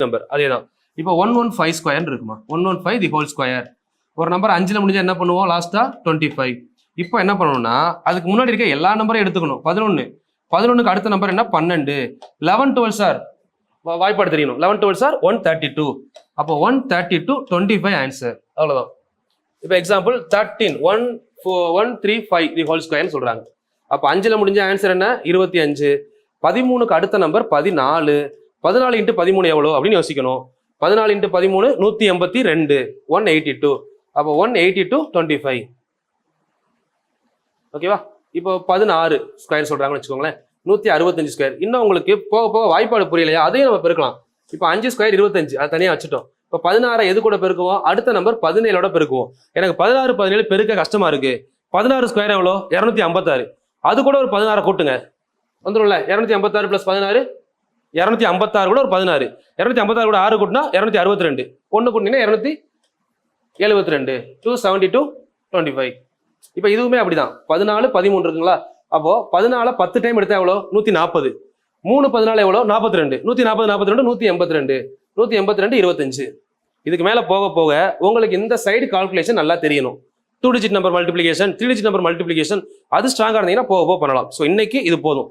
Number அதே தான். இப்போ 115 ஸ்கொயர் இருக்குமா, 115 தி ஹோல் ஸ்கொயர். ஒரு நம்பர் 5ல் முடிஞ்சா என்ன பண்ணுவோம், லாஸ்டா 25. இப்போ என்ன பண்ணணும்னா அதுக்கு முன்னாடி இருக்க எல்லா நம்பரையும் எடுத்துக்கணும். 11க்கு அடுத்த நம்பர் என்ன, 12. 11 12 சார் வாய்ப்பாடு தெரியணும். 11 12 சார் 132. அப்போ 132 25 ஆன்சர். அவ்வளவுதான். இப்போ எக்ஸாம்பிள் 13 135 தி ஹோல் ஸ்கொயர்னு சொல்றாங்க. அப்போ 5ல் முடிஞ்ச ஆன்சர் என்ன, 25. 13க்கு அடுத்த நம்பர் 14. 14 × 13 எவ்வளோ அப்படின்னு யோசிக்கணும். 14 × 13 182, 182. அப்போ 182 25. ஓகேவா. இப்போ 16 ஸ்கொயர் சொல்றாங்கன்னு வச்சுக்கோங்களேன், 165 ஸ்கொயர். இன்னும் உங்களுக்கு போக போக வாய்ப்பாடு புரியலையா, அதையும் நம்ம பெருக்கலாம். இப்போ 5 ஸ்கொயர் 25, அதை தனியாக வச்சுட்டோம். இப்போ 16 எது கூட பெருக்குவோம், அடுத்த நம்பர் 17ஓட பெருக்குவோம். எனக்கு 16 17 பெருக்க கஷ்டமா இருக்கு. 16 ஸ்கொயர் எவ்வளோ, 256. அது கூட ஒரு 16 கூட்டுங்க, வந்துடும்ல. 256 + 16 256 கூட ஒரு 16. 256 கூட 6 கூட்டினா 262. 1 கூட்டினீங்கன்னா 272. 272 25. இப்போ இதுவுமே அப்படிதான். 14 13 இருக்குங்களா. அப்போ 14 10 டைம் எடுத்தா எவ்வளோ, 140. 3 14 எவ்வளோ, 42. 140 42 182. 182 25. இதுக்கு மேல போக போக உங்களுக்கு இந்த சைடு கால்குலேஷன் நல்லா தெரியணும். 2 digit number multiplication, 3 digit number multiplication அது ஸ்ட்ராங்கா இருந்தீங்கன்னா போக போக பண்ணலாம். ஸோ இன்னைக்கு இது போதும்.